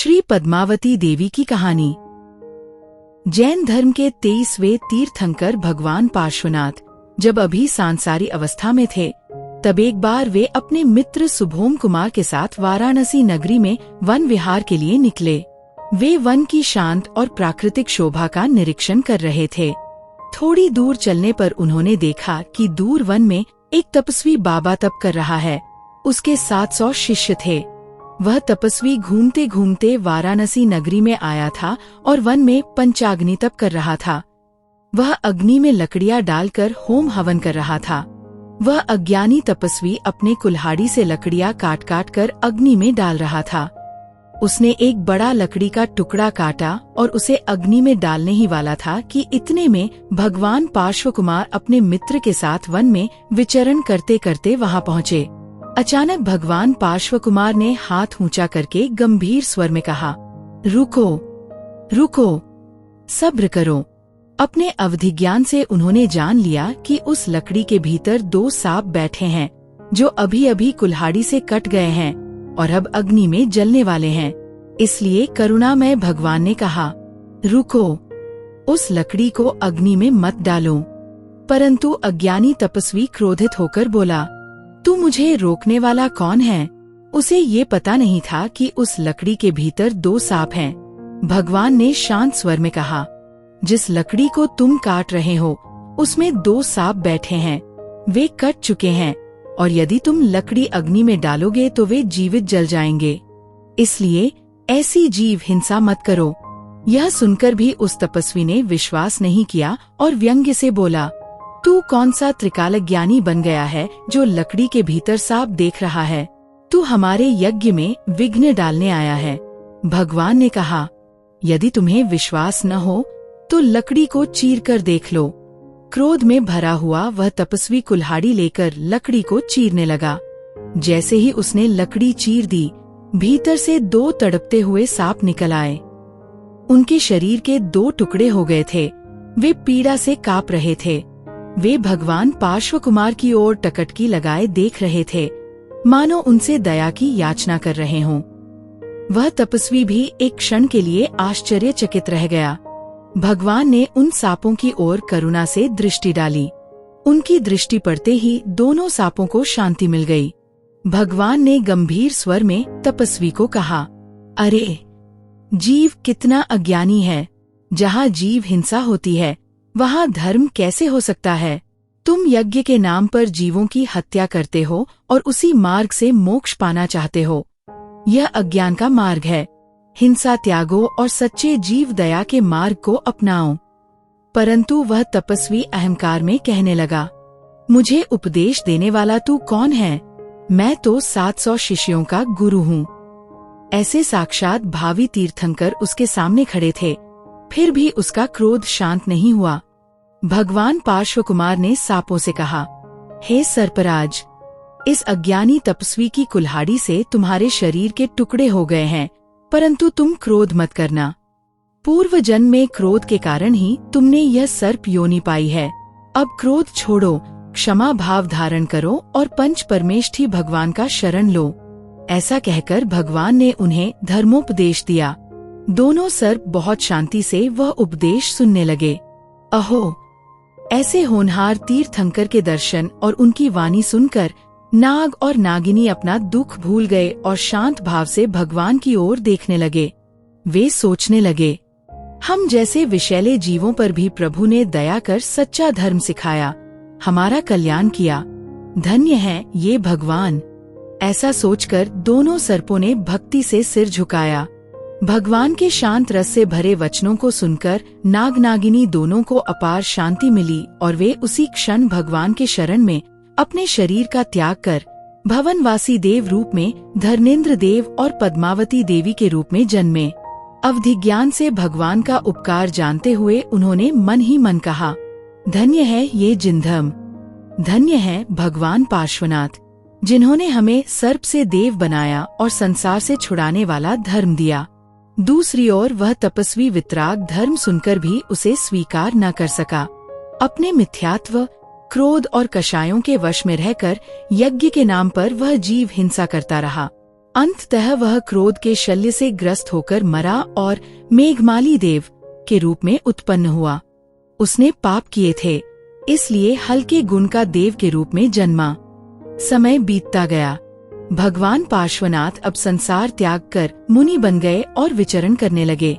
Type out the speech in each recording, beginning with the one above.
श्री पद्मावती देवी की कहानी। जैन धर्म के 23वें तीर्थंकर भगवान पार्श्वनाथ जब अभी सांसारी अवस्था में थे, तब एक बार वे अपने मित्र सुभोम कुमार के साथ वाराणसी नगरी में वन विहार के लिए निकले। वे वन की शांत और प्राकृतिक शोभा का निरीक्षण कर रहे थे। थोड़ी दूर चलने पर उन्होंने देखा कि दूर वन में एक तपस्वी बाबा तप कर रहा है। उसके 700 शिष्य थे। वह तपस्वी घूमते घूमते वाराणसी नगरी में आया था और वन में पंचाग्नि तप कर रहा था। वह अग्नि में लकड़ियां डालकर होम हवन कर रहा था। वह अज्ञानी तपस्वी अपने कुल्हाड़ी से लकड़ियां काट काट कर अग्नि में डाल रहा था। उसने एक बड़ा लकड़ी का टुकड़ा काटा और उसे अग्नि में डालने ही वाला था कि इतने में भगवान पार्श्व कुमार अपने मित्र के साथ वन में विचरण करते करते वहां पहुँचे। अचानक भगवान पार्श्व कुमार ने हाथ ऊंचा करके गंभीर स्वर में कहा, रुको, रुको, सब्र करो। अपने अवधिज्ञान से उन्होंने जान लिया कि उस लकड़ी के भीतर 2 सांप बैठे हैं, जो अभी अभी कुल्हाड़ी से कट गए हैं और अब अग्नि में जलने वाले हैं। इसलिए करुणामय भगवान ने कहा, रुको, उस लकड़ी को अग्नि में मत डालो। परंतु अज्ञानी तपस्वी क्रोधित होकर बोला, तू मुझे रोकने वाला कौन है? उसे ये पता नहीं था कि उस लकड़ी के भीतर 2 सांप हैं। भगवान ने शांत स्वर में कहा, जिस लकड़ी को तुम काट रहे हो उसमें 2 सांप बैठे हैं। वे कट चुके हैं और यदि तुम लकड़ी अग्नि में डालोगे तो वे जीवित जल जाएंगे। इसलिए ऐसी जीव हिंसा मत करो। यह सुनकर भी उस तपस्वी ने विश्वास नहीं किया और व्यंग्य से बोला, तू कौन सा त्रिकालज्ञानी बन गया है जो लकड़ी के भीतर सांप देख रहा है? तू हमारे यज्ञ में विघ्न डालने आया है। भगवान ने कहा, यदि तुम्हें विश्वास न हो तो लकड़ी को चीर कर देख लो। क्रोध में भरा हुआ वह तपस्वी कुल्हाड़ी लेकर लकड़ी को चीरने लगा। जैसे ही उसने लकड़ी चीर दी, भीतर से 2 तड़पते हुए सांप निकल आए। उनके शरीर के 2 टुकड़े हो गए थे। वे पीड़ा से कांप रहे थे। वे भगवान पार्श्व कुमार की ओर टकटकी लगाए देख रहे थे, मानो उनसे दया की याचना कर रहे हों। वह तपस्वी भी एक क्षण के लिए आश्चर्यचकित रह गया। भगवान ने उन सांपों की ओर करुणा से दृष्टि डाली। उनकी दृष्टि पड़ते ही दोनों सांपों को शांति मिल गई। भगवान ने गंभीर स्वर में तपस्वी को कहा, अरे, जीव कितना अज्ञानी है। जहाँ जीव हिंसा होती है वहाँ धर्म कैसे हो सकता है? तुम यज्ञ के नाम पर जीवों की हत्या करते हो और उसी मार्ग से मोक्ष पाना चाहते हो। यह अज्ञान का मार्ग है। हिंसा त्यागो और सच्चे जीव दया के मार्ग को अपनाओ। परंतु वह तपस्वी अहंकार में कहने लगा, मुझे उपदेश देने वाला तू कौन है? मैं तो 700 शिष्यों का गुरु हूँ। ऐसे साक्षात भावी तीर्थंकर उसके सामने खड़े थे, फिर भी उसका क्रोध शांत नहीं हुआ। भगवान पार्श्व कुमार ने सांपों से कहा, हे सर्पराज, इस अज्ञानी तपस्वी की कुल्हाड़ी से तुम्हारे शरीर के टुकड़े हो गए हैं, परंतु तुम क्रोध मत करना। पूर्व जन्म में क्रोध के कारण ही तुमने यह सर्प योनि पाई है। अब क्रोध छोड़ो, क्षमा भाव धारण करो और पंच परमेष्ठी भगवान का शरण लो। ऐसा कहकर भगवान ने उन्हें धर्मोपदेश दिया। दोनों सर्प बहुत शांति से वह उपदेश सुनने लगे। अहो, ऐसे होनहार तीर्थंकर के दर्शन और उनकी वाणी सुनकर नाग और नागिनी अपना दुख भूल गए और शांत भाव से भगवान की ओर देखने लगे। वे सोचने लगे, हम जैसे विषैले जीवों पर भी प्रभु ने दया कर सच्चा धर्म सिखाया, हमारा कल्याण किया। धन्य है ये भगवान। ऐसा सोचकर दोनों सर्पों ने भक्ति से सिर झुकाया। भगवान के शांत रस से भरे वचनों को सुनकर नाग नागिनी दोनों को अपार शांति मिली और वे उसी क्षण भगवान के शरण में अपने शरीर का त्याग कर भवनवासी देव रूप में धर्मेंद्र देव और पद्मावती देवी के रूप में जन्मे। अवधिज्ञान से भगवान का उपकार जानते हुए उन्होंने मन ही मन कहा, धन्य है ये जिनधर्म, धन्य है भगवान पार्श्वनाथ, जिन्होंने हमें सर्प से देव बनाया और संसार से छुड़ाने वाला धर्म दिया। दूसरी ओर वह तपस्वी वितराग धर्म सुनकर भी उसे स्वीकार न कर सका। अपने मिथ्यात्व, क्रोध और कषायों के वश में रहकर यज्ञ के नाम पर वह जीव हिंसा करता रहा। अंततः वह क्रोध के शल्य से ग्रस्त होकर मरा और मेघमाली देव के रूप में उत्पन्न हुआ। उसने पाप किए थे, इसलिए हल्के गुण का देव के रूप में जन्मा। समय बीतता गया। भगवान पार्श्वनाथ अब संसार त्याग कर मुनि बन गए और विचरण करने लगे।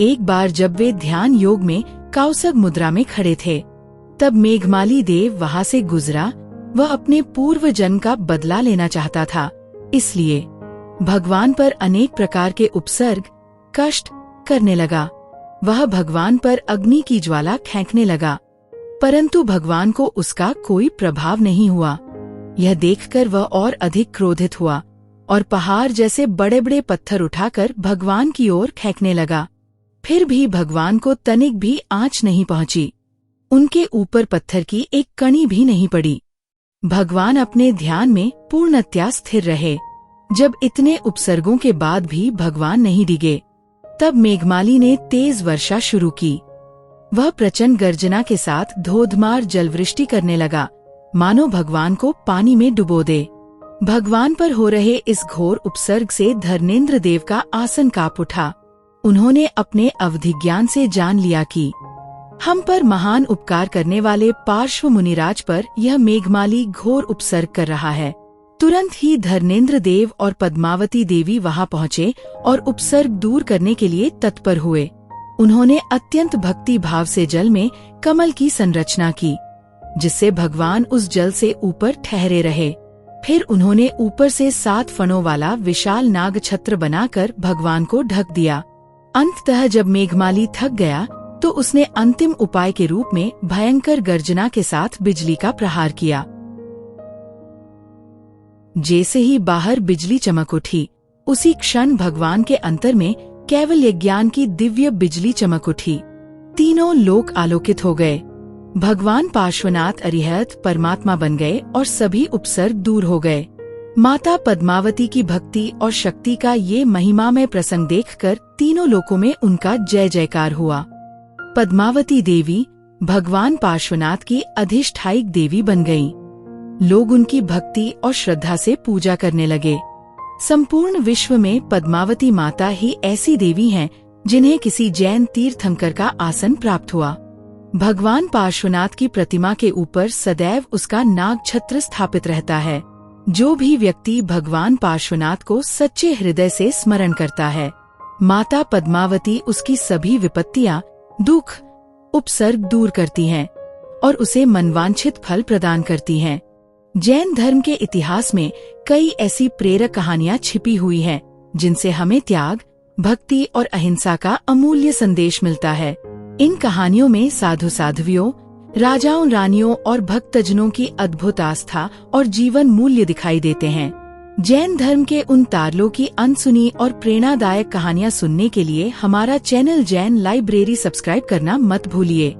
एक बार जब वे ध्यान योग में कौसग मुद्रा में खड़े थे, तब मेघमाली देव वहां से गुजरा। वह अपने पूर्व जन्म का बदला लेना चाहता था, इसलिए भगवान पर अनेक प्रकार के उपसर्ग कष्ट करने लगा। वह भगवान पर अग्नि की ज्वाला फेंकने लगा, परंतु भगवान को उसका कोई प्रभाव नहीं हुआ। यह देखकर वह और अधिक क्रोधित हुआ और पहाड़ जैसे बड़े बड़े पत्थर उठाकर भगवान की ओर फेंकने लगा। फिर भी भगवान को तनिक भी आंच नहीं पहुंची। उनके ऊपर पत्थर की एक कणी भी नहीं पड़ी। भगवान अपने ध्यान में पूर्णतया स्थिर रहे। जब इतने उपसर्गों के बाद भी भगवान नहीं डिगे, तब मेघमाली ने तेज वर्षा शुरू की। वह प्रचंड गर्जना के साथ धोधमार जलवृष्टि करने लगा, मानो भगवान को पानी में डुबो दे। भगवान पर हो रहे इस घोर उपसर्ग से धर्मेंद्र देव का आसन कांप उठा। उन्होंने अपने अवधिज्ञान से जान लिया कि हम पर महान उपकार करने वाले पार्श्व मुनिराज पर यह मेघमाली घोर उपसर्ग कर रहा है। तुरंत ही धर्मेंद्र देव और पद्मावती देवी वहां पहुंचे और उपसर्ग दूर करने के लिए तत्पर हुए। उन्होंने अत्यंत भक्ति भाव से जल में कमल की संरचना की, जिससे भगवान उस जल से ऊपर ठहरे रहे। फिर उन्होंने ऊपर से 7 फणों वाला विशाल नाग छत्र बनाकर भगवान को ढक दिया। अंततः जब मेघमाली थक गया तो उसने अंतिम उपाय के रूप में भयंकर गर्जना के साथ बिजली का प्रहार किया। जैसे ही बाहर बिजली चमक उठी, उसी क्षण भगवान के अंतर में केवल ज्ञान की दिव्य बिजली चमक उठी। तीनों लोक आलोकित हो गए। भगवान पार्श्वनाथ अरिहत परमात्मा बन गए और सभी उपसर्ग दूर हो गए। माता पद्मावती की भक्ति और शक्ति का ये महिमामय प्रसंग देखकर तीनों लोकों में उनका जय जयकार हुआ। पद्मावती देवी भगवान पार्श्वनाथ की अधिष्ठायिक देवी बन गयीं। लोग उनकी भक्ति और श्रद्धा से पूजा करने लगे। संपूर्ण विश्व में पद्मावती माता ही ऐसी देवी हैं जिन्हें किसी जैन तीर्थंकर का आसन प्राप्त हुआ। भगवान पार्श्वनाथ की प्रतिमा के ऊपर सदैव उसका नाग छत्र स्थापित रहता है। जो भी व्यक्ति भगवान पार्श्वनाथ को सच्चे हृदय से स्मरण करता है, माता पद्मावती उसकी सभी विपत्तियां, दुख, उपसर्ग दूर करती हैं और उसे मनवांछित फल प्रदान करती हैं। जैन धर्म के इतिहास में कई ऐसी प्रेरक कहानियां छिपी हुई हैं, जिनसे हमें त्याग, भक्ति और अहिंसा का अमूल्य संदेश मिलता है। इन कहानियों में साधु साध्वियों, राजाओं रानियों और भक्तजनों की अद्भुत आस्था और जीवन मूल्य दिखाई देते हैं। जैन धर्म के उन तारलों की अनसुनी और प्रेरणादायक कहानियां सुनने के लिए हमारा चैनल जैन लाइब्रेरी सब्सक्राइब करना मत भूलिए।